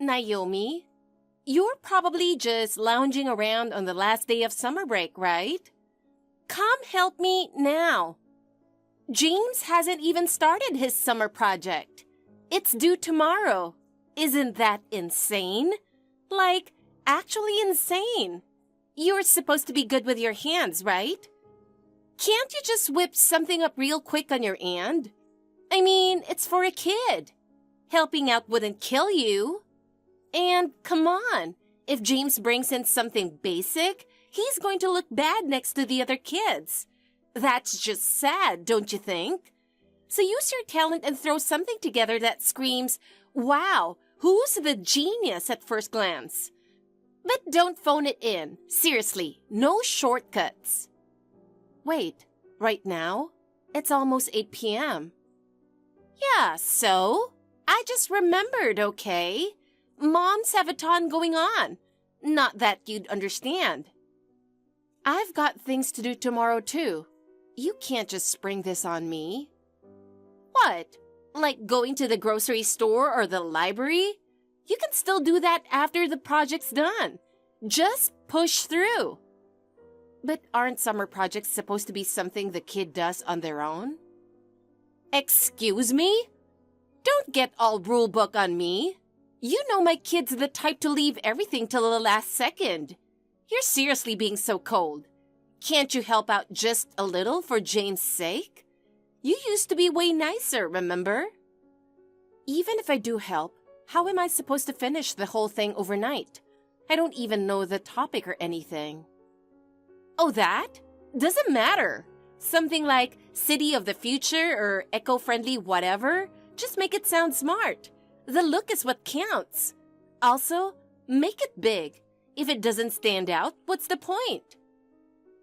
Naomi, you're probably just lounging around on the last day of summer break, right? Come help me now. James hasn't even started his summer project. It's due tomorrow. Isn't that insane? Like, actually insane. You're supposed to be good with your hands, right? Can't you just whip something up real quick on your end? I mean, it's for a kid. Helping out wouldn't kill you. And come on, if James brings in something basic, he's going to look bad next to the other kids. That's just sad, don't you think? So use your talent and throw something together that screams, wow, who's the genius at first glance? But don't phone it in. Seriously, no shortcuts. Wait, right now? It's almost 8 p.m. Yeah, so? I just remembered, okay? Moms have a ton going on. Not that you'd understand. I've got things to do tomorrow, too. You can't just spring this on me. What? Like going to the grocery store or the library? You can still do that after the project's done. Just push through. But aren't summer projects supposed to be something the kid does on their own? Excuse me? Don't get all rule book on me. You know my kid's the type to leave everything till the last second. You're seriously being so cold. Can't you help out just a little for Jane's sake? You used to be way nicer, remember? Even if I do help, how am I supposed to finish the whole thing overnight? I don't even know the topic or anything. Oh, that? Doesn't matter. Something like City of the Future or eco-friendly whatever. Just make it sound smart. The look is what counts. Also, make it big. If it doesn't stand out, what's the point?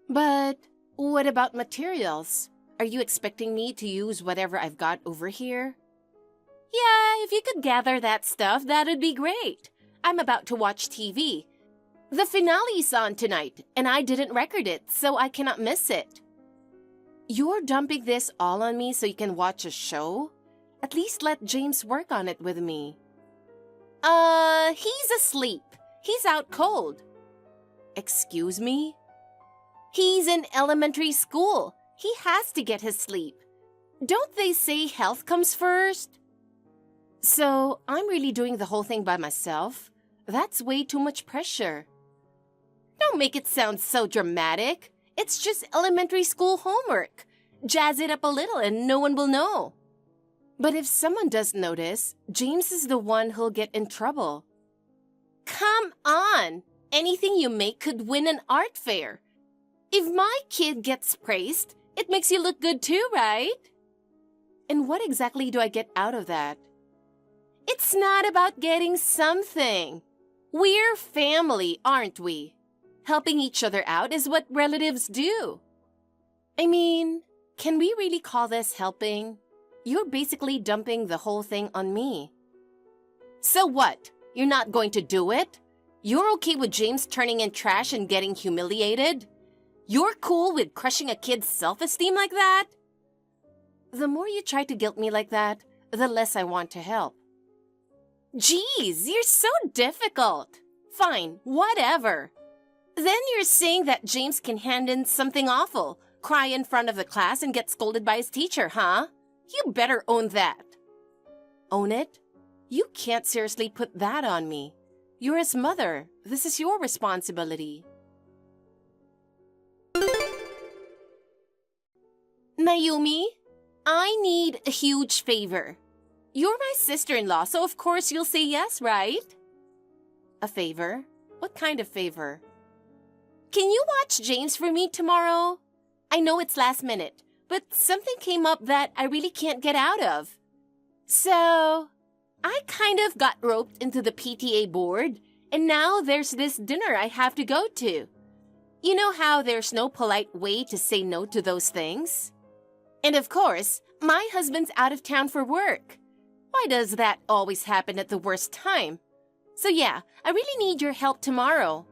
But what about materials? Are you expecting me to use whatever I've got over here? Yeah, if you could gather that stuff, that'd be great. I'm about to watch TV. The finale's on tonight, and I didn't record it, so I cannot miss it. You're dumping this all on me so you can watch a show? At least let James work on it with me. He's asleep. He's out cold. Excuse me? He's in elementary school. He has to get his sleep. Don't they say health comes first? So, I'm really doing the whole thing by myself? That's way too much pressure. Don't make it sound so dramatic. It's just elementary school homework. Jazz it up a little and no one will know. But if someone does notice, James is the one who'll get in trouble. Come on! Anything you make could win an art fair. If my kid gets praised, it makes you look good too, right? And what exactly do I get out of that? It's not about getting something. We're family, aren't we? Helping each other out is what relatives do. I mean, can we really call this helping? You're basically dumping the whole thing on me. So what? You're not going to do it? You're okay with James turning in trash and getting humiliated? You're cool with crushing a kid's self-esteem like that? The more you try to guilt me like that, the less I want to help. Geez, you're so difficult. Fine, whatever. Then you're saying that James can hand in something awful, cry in front of the class and get scolded by his teacher, huh? You better own that. Own it? You can't seriously put that on me. You're his mother. This is your responsibility. Naomi, I need a huge favor. You're my sister-in-law, so of course you'll say yes, right? A favor? What kind of favor? Can you watch James for me tomorrow? I know it's last minute, but something came up that I really can't get out of. So, I kind of got roped into the PTA board, and now there's this dinner I have to go to. You know how there's no polite way to say no to those things? And of course, my husband's out of town for work. Why does that always happen at the worst time? So yeah, I really need your help tomorrow.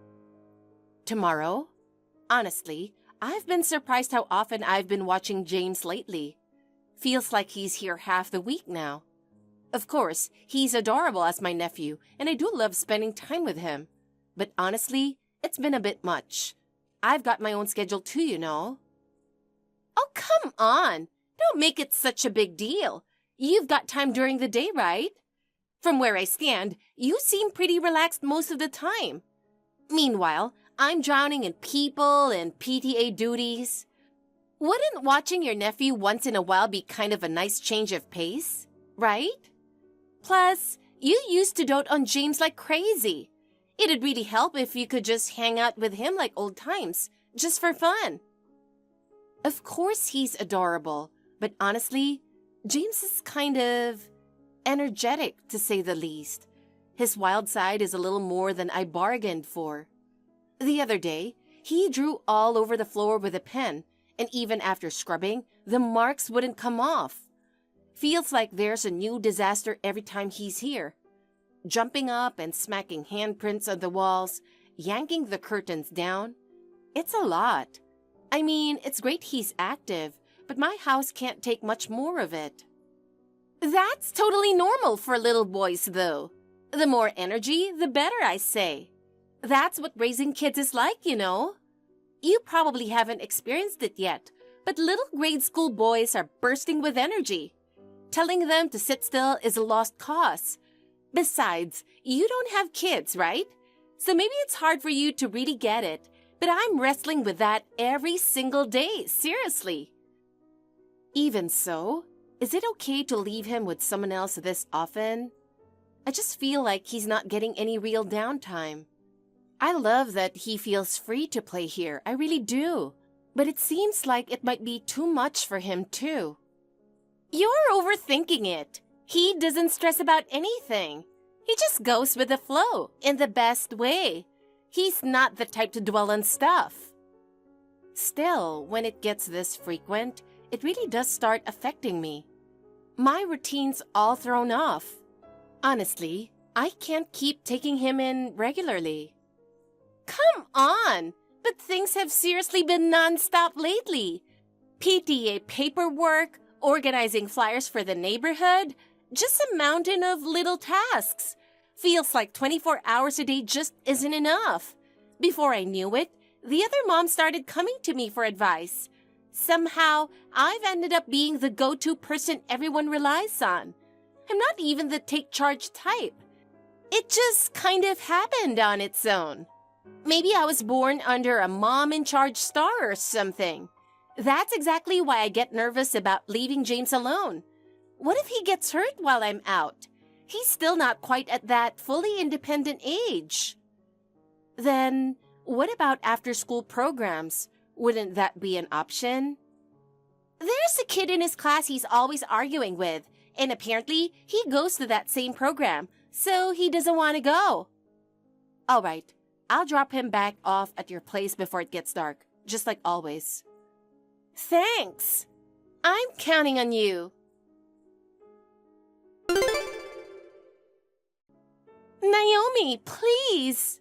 Tomorrow? Honestly, I've been surprised how often I've been watching James lately. Feels like he's here half the week now. Of course, he's adorable as my nephew, and I do love spending time with him. But honestly, it's been a bit much. I've got my own schedule too, you know. Oh, come on! Don't make it such a big deal. You've got time during the day, right? From where I stand, you seem pretty relaxed most of the time. Meanwhile, I'm drowning in people and PTA duties. Wouldn't watching your nephew once in a while be kind of a nice change of pace, right? Plus, you used to dote on James like crazy. It'd really help if you could just hang out with him like old times, just for fun. Of course he's adorable, but honestly, James is kind of energetic, to say the least. His wild side is a little more than I bargained for. The other day, he drew all over the floor with a pen, and even after scrubbing, the marks wouldn't come off. Feels like there's a new disaster every time he's here. Jumping up and smacking handprints on the walls, yanking the curtains down. It's a lot. I mean, it's great he's active, but my house can't take much more of it. That's totally normal for little boys, though. The more energy, the better, I say. That's what raising kids is like, you know. You probably haven't experienced it yet, but little grade school boys are bursting with energy. Telling them to sit still is a lost cause. Besides, you don't have kids, right? So maybe it's hard for you to really get it, but I'm wrestling with that every single day, seriously. Even so, is it okay to leave him with someone else this often? I just feel like he's not getting any real downtime. I love that he feels free to play here, I really do. But it seems like it might be too much for him too. You're overthinking it. He doesn't stress about anything. He just goes with the flow, in the best way. He's not the type to dwell on stuff. Still, when it gets this frequent, it really does start affecting me. My routine's all thrown off. Honestly, I can't keep taking him in regularly. Come on! But things have seriously been non-stop lately. PTA paperwork, organizing flyers for the neighborhood, just a mountain of little tasks. Feels like 24 hours a day just isn't enough. Before I knew it, the other moms started coming to me for advice. Somehow, I've ended up being the go-to person everyone relies on. I'm not even the take-charge type. It just kind of happened on its own. Maybe I was born under a mom-in-charge star or something. That's exactly why I get nervous about leaving James alone. What if he gets hurt while I'm out? He's still not quite at that fully independent age. Then, what about after-school programs? Wouldn't that be an option? There's a kid in his class he's always arguing with, and apparently he goes to that same program, so he doesn't want to go. All right, I'll drop him back off at your place before it gets dark, just like always. Thanks. I'm counting on you. Naomi, please.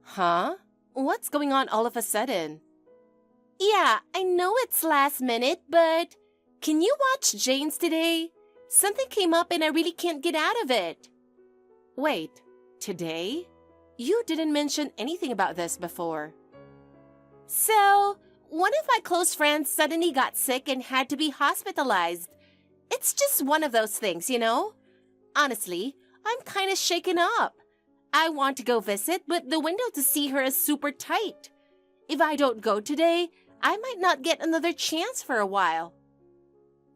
Huh? What's going on all of a sudden? Yeah, I know it's last minute, but can you watch James today? Something came up and I really can't get out of it. Wait, today? You didn't mention anything about this before. So, one of my close friends suddenly got sick and had to be hospitalized. It's just one of those things, you know? Honestly, I'm kind of shaken up. I want to go visit, but the window to see her is super tight. If I don't go today, I might not get another chance for a while.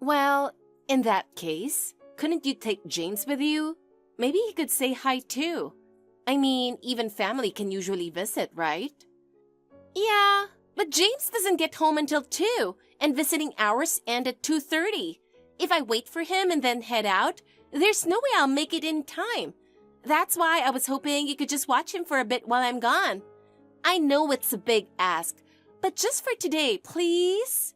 Well, in that case, couldn't you take James with you? Maybe he could say hi too. I mean, even family can usually visit, right? Yeah, but James doesn't get home until 2, and visiting hours end at 2:30. If I wait for him and then head out, there's no way I'll make it in time. That's why I was hoping you could just watch him for a bit while I'm gone. I know it's a big ask, but just for today, please?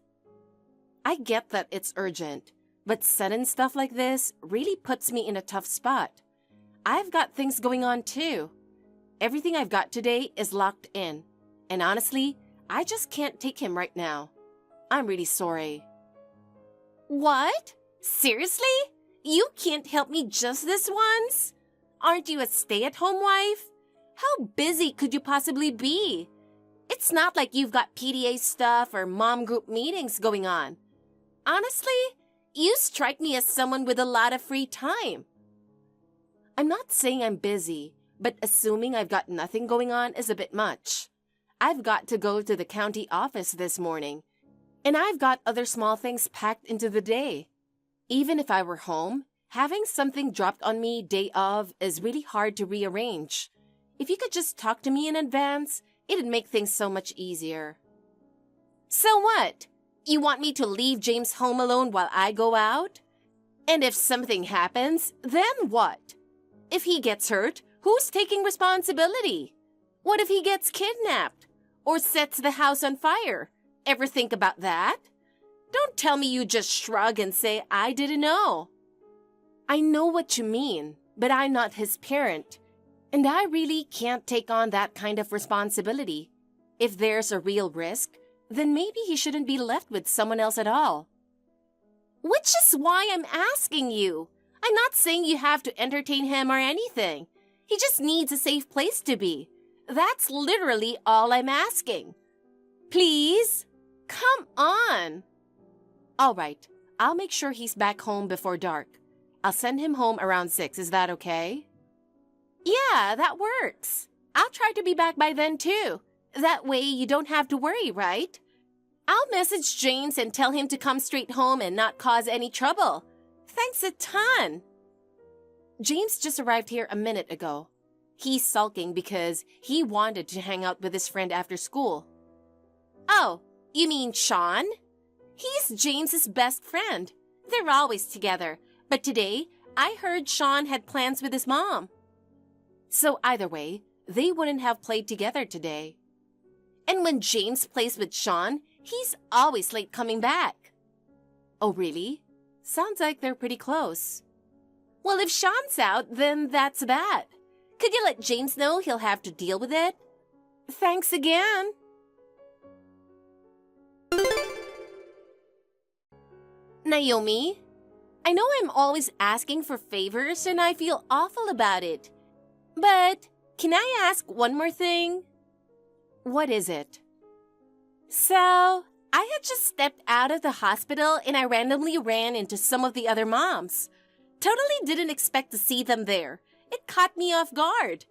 I get that it's urgent, but sudden stuff like this really puts me in a tough spot. I've got things going on too. Everything I've got today is locked in, and honestly, I just can't take him right now. I'm really sorry. What? Seriously? You can't help me just this once? Aren't you a stay-at-home wife? How busy could you possibly be? It's not like you've got PTA stuff or mom group meetings going on. Honestly, you strike me as someone with a lot of free time. I'm not saying I'm busy, but assuming I've got nothing going on is a bit much. I've got to go to the county office this morning, and I've got other small things packed into the day. Even if I were home, having something dropped on me day of is really hard to rearrange. If you could just talk to me in advance, it'd make things so much easier. So what? You want me to leave James home alone while I go out? And if something happens, then what? If he gets hurt, who's taking responsibility? What if he gets kidnapped? Or sets the house on fire? Ever think about that? Don't tell me you just shrug and say, I didn't know. I know what you mean, but I'm not his parent. And I really can't take on that kind of responsibility. If there's a real risk, then maybe he shouldn't be left with someone else at all. Which is why I'm asking you. I'm not saying you have to entertain him or anything. He just needs a safe place to be. That's literally all I'm asking. Please? Come on. All right, I'll make sure he's back home before dark. I'll send him home around 6. Is that okay? Yeah, that works. I'll try to be back by then too. That way you don't have to worry, right? I'll message James and tell him to come straight home and not cause any trouble. Thanks a ton. James just arrived here a minute ago. He's sulking because he wanted to hang out with his friend after school. Oh, you mean Sean? He's James's best friend. They're always together. But today, I heard Sean had plans with his mom. So either way, they wouldn't have played together today. And when James plays with Sean, he's always late coming back. Oh, really? Sounds like they're pretty close. Well, if Sean's out, then that's that. Could you let James know he'll have to deal with it? Thanks again. Naomi, I know I'm always asking for favors and I feel awful about it. But can I ask one more thing? What is it? So, I had just stepped out of the hospital and I randomly ran into some of the other moms. Totally didn't expect to see them there. It caught me off guard.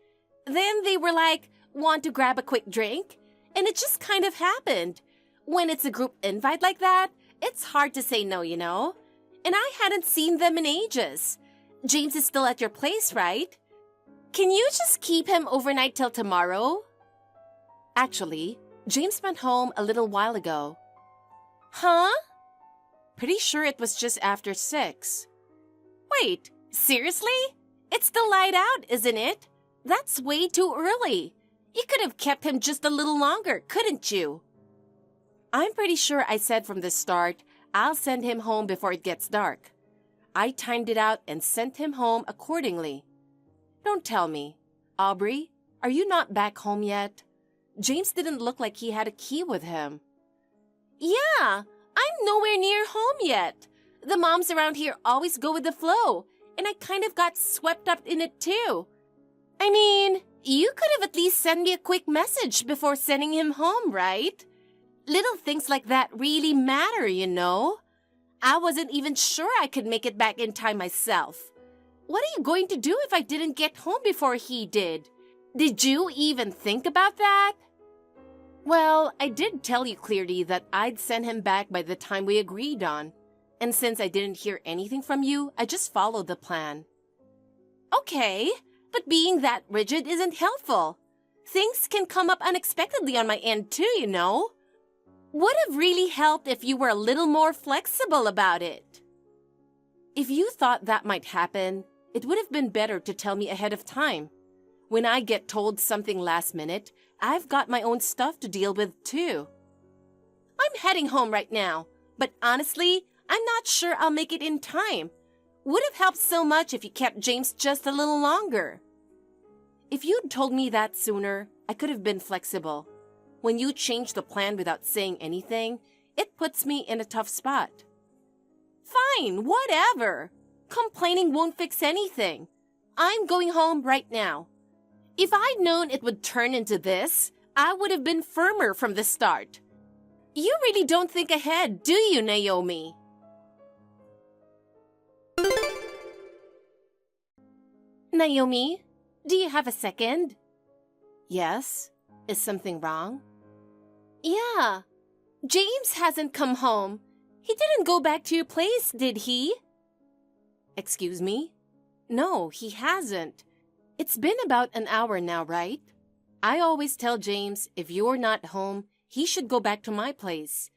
Then they were like, want to grab a quick drink? And it just kind of happened. When it's a group invite like that, it's hard to say no, you know? And I hadn't seen them in ages. James is still at your place, right? Can you just keep him overnight till tomorrow? Actually, James went home a little while ago. Huh? Pretty sure it was just after 6. Wait, seriously? It's still light out, isn't it? That's way too early. You could have kept him just a little longer, couldn't you? I'm pretty sure I said from the start, I'll send him home before it gets dark. I timed it out and sent him home accordingly. Don't tell me. Aubrey, are you not back home yet? James didn't look like he had a key with him. Yeah, I'm nowhere near home yet. The moms around here always go with the flow, and I kind of got swept up in it too. I mean, you could have at least sent me a quick message before sending him home, right? Little things like that really matter, you know? I wasn't even sure I could make it back in time myself. What are you going to do if I didn't get home before he did? Did you even think about that? Well, I did tell you clearly that I'd send him back by the time we agreed on. And since I didn't hear anything from you, I just followed the plan. Okay, but being that rigid isn't helpful. Things can come up unexpectedly on my end too, you know? Would have really helped if you were a little more flexible about it. If you thought that might happen, it would have been better to tell me ahead of time. When I get told something last minute, I've got my own stuff to deal with too. I'm heading home right now, but honestly, I'm not sure I'll make it in time. Would have helped so much if you kept James just a little longer. If you'd told me that sooner, I could have been flexible. When you change the plan without saying anything, it puts me in a tough spot. Fine, whatever. Complaining won't fix anything. I'm going home right now. If I'd known it would turn into this, I would have been firmer from the start. You really don't think ahead, do you, Naomi? Naomi, do you have a second? Yes. Is something wrong? Yeah. James hasn't come home. He didn't go back to your place, did he? Excuse me? No, he hasn't. It's been about an hour now, right? I always tell James if you're not home, he should go back to my place.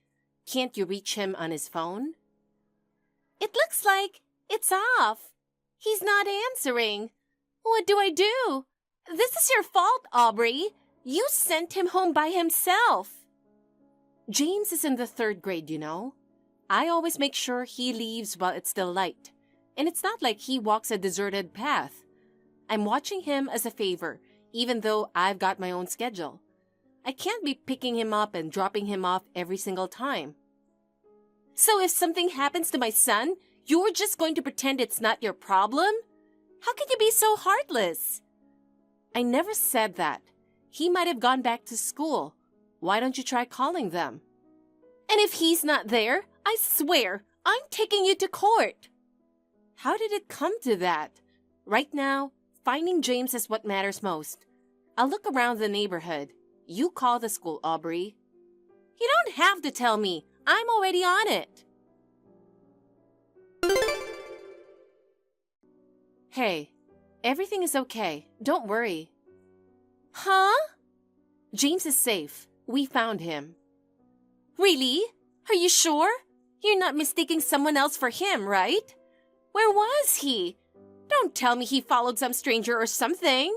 Can't you reach him on his phone? It looks like it's off. He's not answering. What do I do? This is your fault, Aubrey. You sent him home by himself. James is in the 3rd grade, you know. I always make sure he leaves while it's still light. And it's not like he walks a deserted path. I'm watching him as a favor, even though I've got my own schedule. I can't be picking him up and dropping him off every single time. So if something happens to my son, you're just going to pretend it's not your problem? How can you be so heartless? I never said that. He might have gone back to school. Why don't you try calling them? And if he's not there, I swear, I'm taking you to court. How did it come to that? Right now, finding James is what matters most. I'll look around the neighborhood. You call the school, Aubrey. You don't have to tell me. I'm already on it. Hey, everything is okay. Don't worry. Huh? James is safe. We found him. Really? Are you sure? You're not mistaking someone else for him, right? Where was he? Don't tell me he followed some stranger or something.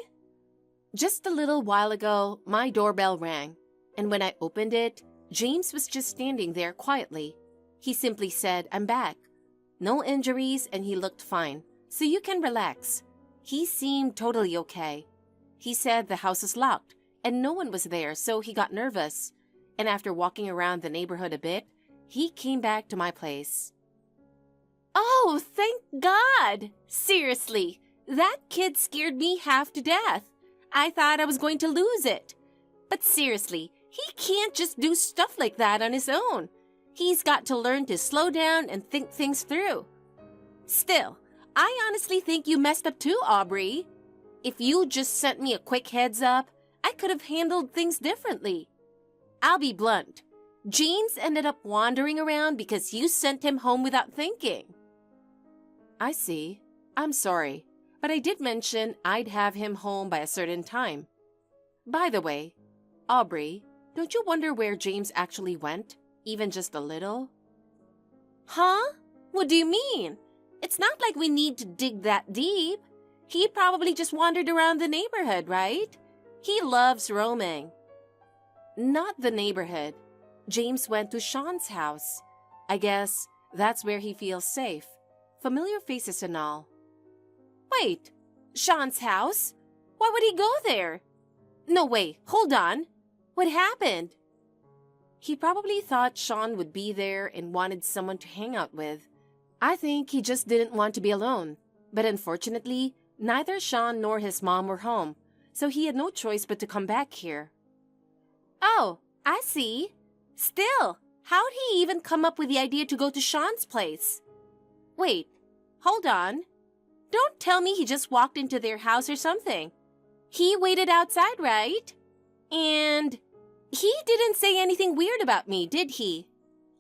Just a little while ago, my doorbell rang, and when I opened it, James was just standing there quietly. He simply said, "I'm back." No injuries, and he looked fine, so you can relax. He seemed totally okay. He said the house was locked, and no one was there, so he got nervous. And after walking around the neighborhood a bit, he came back to my place. Oh, thank God! Seriously, that kid scared me half to death. I thought I was going to lose it. But seriously, he can't just do stuff like that on his own. He's got to learn to slow down and think things through. Still, I honestly think you messed up too, Aubrey. If you just sent me a quick heads up, I could have handled things differently. I'll be blunt. James ended up wandering around because you sent him home without thinking. I see. I'm sorry, but I did mention I'd have him home by a certain time. By the way, Aubrey, don't you wonder where James actually went, even just a little? Huh? What do you mean? It's not like we need to dig that deep. He probably just wandered around the neighborhood, right? He loves roaming. Not the neighborhood. James went to Sean's house. I guess that's where he feels safe. Familiar faces and all. Wait, Sean's house? Why would he go there? No way, hold on. What happened? He probably thought Sean would be there and wanted someone to hang out with. I think he just didn't want to be alone. But unfortunately, neither Sean nor his mom were home, so he had no choice but to come back here. Oh, I see. Still, how'd he even come up with the idea to go to Sean's place? Wait, hold on. Don't tell me he just walked into their house or something. He waited outside, right? And he didn't say anything weird about me, did he?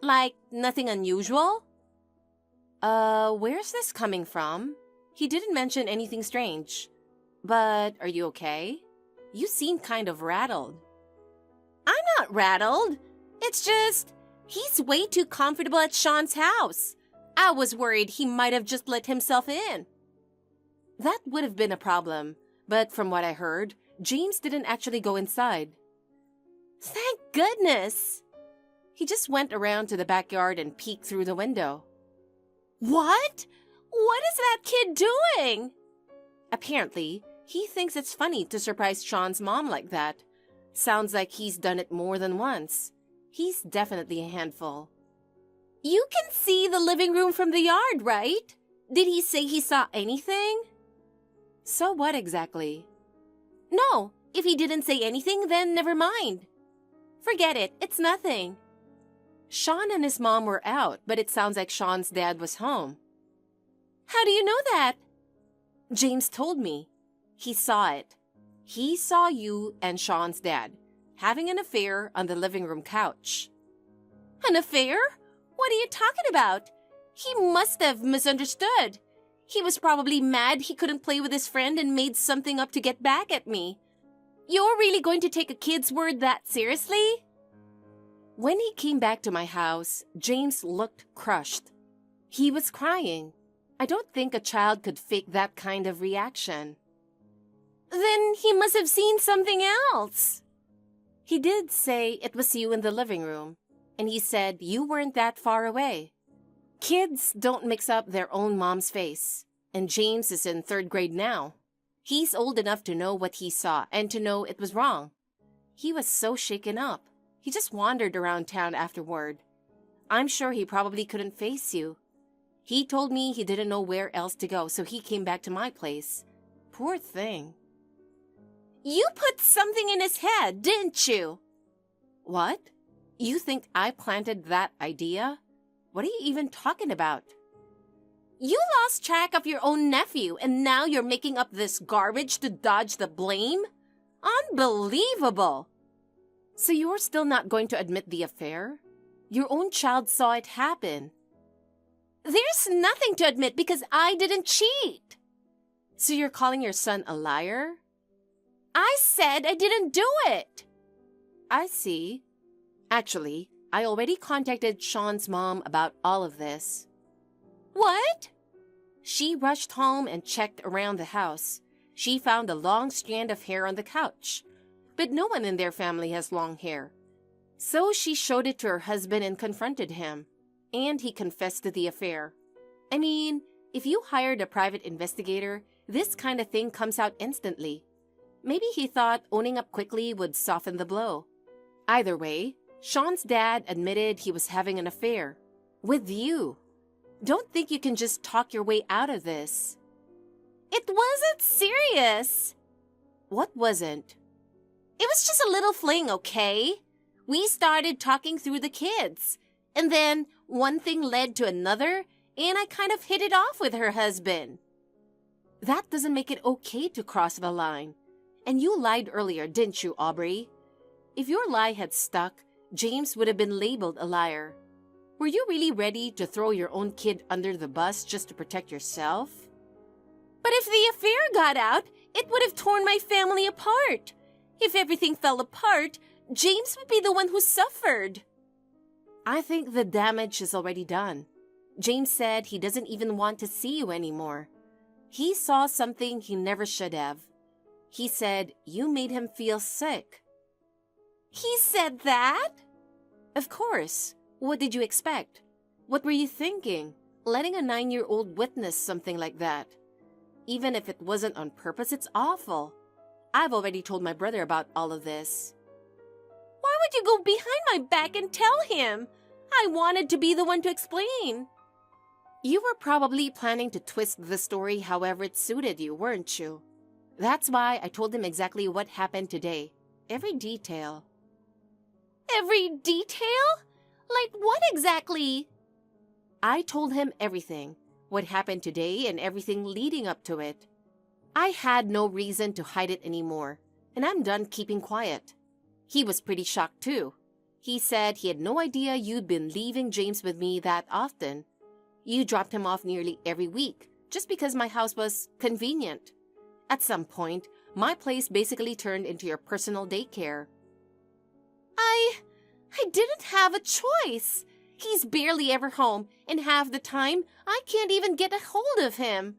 Like, nothing unusual? Where's this coming from? He didn't mention anything strange. But are you okay? You seem kind of rattled. I'm not rattled. It's just, he's way too comfortable at Sean's house. I was worried he might have just let himself in. That would have been a problem, but from what I heard, James didn't actually go inside. Thank goodness! He just went around to the backyard and peeked through the window. What? What is that kid doing? Apparently, he thinks it's funny to surprise Sean's mom like that. Sounds like he's done it more than once. He's definitely a handful. You can see the living room from the yard, right? Did he say he saw anything? So what exactly? No, if he didn't say anything, then never mind. Forget it, it's nothing. Sean and his mom were out, but it sounds like Sean's dad was home. How do you know that? James told me. He saw it. He saw you and Sean's dad having an affair on the living room couch. An affair? What are you talking about? He must have misunderstood. He was probably mad he couldn't play with his friend and made something up to get back at me. You're really going to take a kid's word that seriously? When he came back to my house, James looked crushed. He was crying. I don't think a child could fake that kind of reaction. Then he must have seen something else. He did say it was you in the living room, and he said you weren't that far away. Kids don't mix up their own mom's face, and James is in 3rd grade now. He's old enough to know what he saw and to know it was wrong. He was so shaken up. He just wandered around town afterward. I'm sure he probably couldn't face you. He told me he didn't know where else to go, so he came back to my place. Poor thing. You put something in his head, didn't you? What? You think I planted that idea? What are you even talking about? You lost track of your own nephew, and now you're making up this garbage to dodge the blame? Unbelievable! So you're still not going to admit the affair? Your own child saw it happen. There's nothing to admit because I didn't cheat. So you're calling your son a liar? I said I didn't do it. I see. Actually, I already contacted Sean's mom about all of this. What? She rushed home and checked around the house. She found a long strand of hair on the couch. But no one in their family has long hair. So she showed it to her husband and confronted him. And he confessed to the affair. I mean, if you hired a private investigator, this kind of thing comes out instantly. Maybe he thought owning up quickly would soften the blow. Either way, Sean's dad admitted he was having an affair. With you. Don't think you can just talk your way out of this. It wasn't serious. What wasn't? It was just a little fling, okay? We started talking through the kids. And then one thing led to another, and I kind of hit it off with her husband. That doesn't make it okay to cross the line. And you lied earlier, didn't you, Aubrey? If your lie had stuck, James would have been labeled a liar. Were you really ready to throw your own kid under the bus just to protect yourself? But if the affair got out, it would have torn my family apart. If everything fell apart, James would be the one who suffered. I think the damage is already done. James said he doesn't even want to see you anymore. He saw something he never should have. He said you made him feel sick. He said that? Of course. What did you expect? What were you thinking? Letting a 9-year-old witness something like that. Even if it wasn't on purpose, it's awful. I've already told my brother about all of this. Why would you go behind my back and tell him? I wanted to be the one to explain. You were probably planning to twist the story however it suited you, weren't you? That's why I told him exactly what happened today. Every detail. Every detail? Like what exactly? I told him everything. What happened today and everything leading up to it. I had no reason to hide it anymore, and I'm done keeping quiet. He was pretty shocked too. He said he had no idea you'd been leaving James with me that often. You dropped him off nearly every week, just because my house was convenient. At some point, my place basically turned into your personal daycare. I didn't have a choice. He's barely ever home, and half the time, I can't even get a hold of him.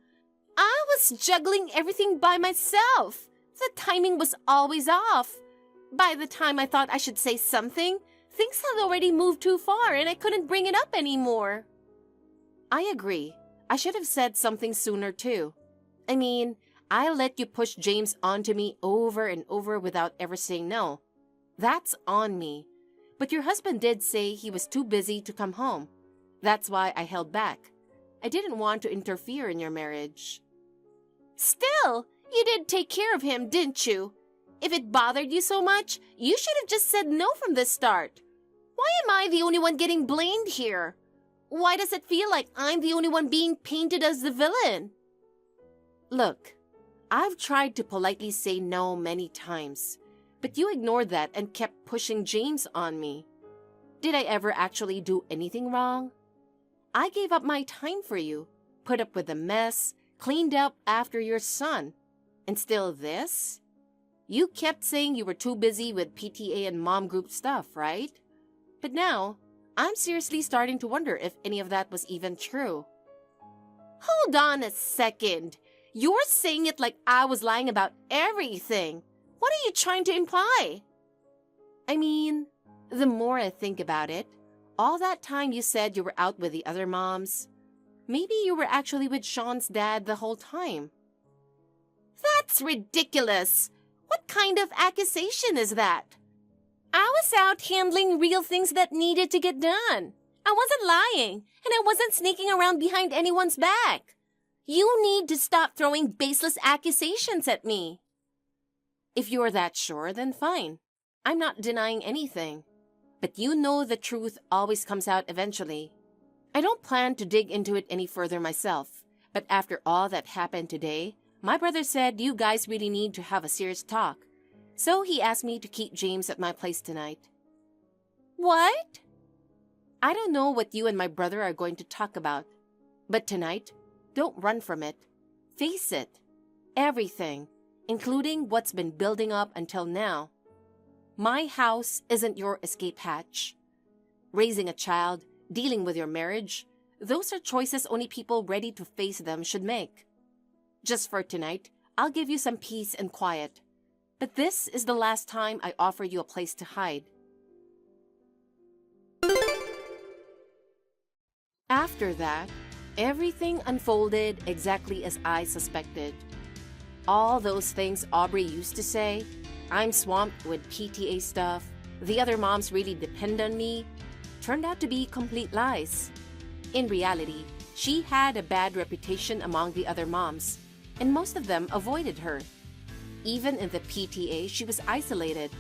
I was juggling everything by myself. The timing was always off. By the time I thought I should say something, things had already moved too far and I couldn't bring it up anymore. I agree. I should have said something sooner too. I mean, I let you push James onto me over and over without ever saying no. That's on me. But your husband did say he was too busy to come home. That's why I held back. I didn't want to interfere in your marriage. Still, you did take care of him, didn't you? If it bothered you so much, you should have just said no from the start. Why am I the only one getting blamed here? Why does it feel like I'm the only one being painted as the villain? Look, I've tried to politely say no many times, but you ignored that and kept pushing James on me. Did I ever actually do anything wrong? I gave up my time for you, put up with the mess, cleaned up after your son. And still this? You kept saying you were too busy with PTA and mom group stuff, right? But now, I'm seriously starting to wonder if any of that was even true. Hold on a second. You're saying it like I was lying about everything. What are you trying to imply? I mean, the more I think about it, all that time you said you were out with the other moms, maybe you were actually with Sean's dad the whole time. That's ridiculous. What kind of accusation is that? I was out handling real things that needed to get done. I wasn't lying, and I wasn't sneaking around behind anyone's back. You need to stop throwing baseless accusations at me. If you're that sure, then fine. I'm not denying anything. But you know the truth always comes out eventually. I don't plan to dig into it any further myself, but after all that happened today, my brother said you guys really need to have a serious talk. So he asked me to keep James at my place tonight. What? I don't know what you and my brother are going to talk about. But tonight, don't run from it. Face it. Everything, including what's been building up until now. My house isn't your escape hatch. Raising a child, dealing with your marriage, those are choices only people ready to face them should make. Just for tonight, I'll give you some peace and quiet. But this is the last time I offer you a place to hide. After that, everything unfolded exactly as I suspected. All those things Aubrey used to say, I'm swamped with PTA stuff, the other moms really depend on me, turned out to be complete lies. In reality, she had a bad reputation among the other moms, and most of them avoided her. Even in the PTA, she was isolated,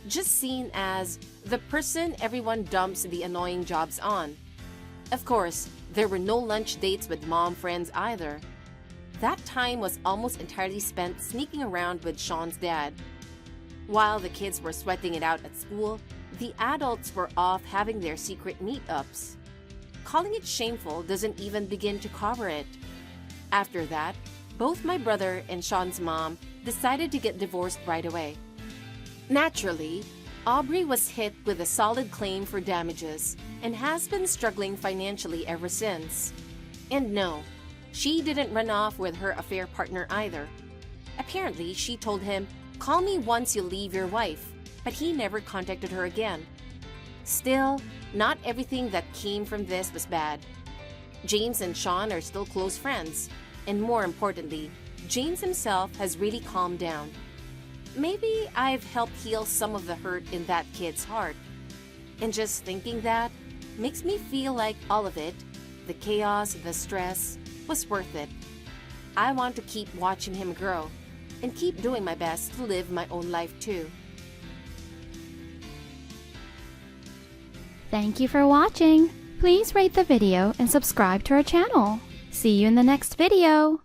just seen as the person everyone dumps the annoying jobs on. Of course, there were no lunch dates with mom friends either. That time was almost entirely spent sneaking around with Sean's dad. While the kids were sweating it out at school, the adults were off having their secret meetups. Calling it shameful doesn't even begin to cover it. After that, both my brother and Sean's mom decided to get divorced right away. Naturally, Aubrey was hit with a solid claim for damages and has been struggling financially ever since. And no, she didn't run off with her affair partner either. Apparently, she told him, "Call me once you leave your wife," but he never contacted her again. Still, not everything that came from this was bad. James and Sean are still close friends, and more importantly, James himself has really calmed down. Maybe I've helped heal some of the hurt in that kid's heart. And just thinking that makes me feel like all of it, the chaos, the stress, was worth it. I want to keep watching him grow and keep doing my best to live my own life too. Thank you for watching. Please rate the video and subscribe to our channel. See you in the next video.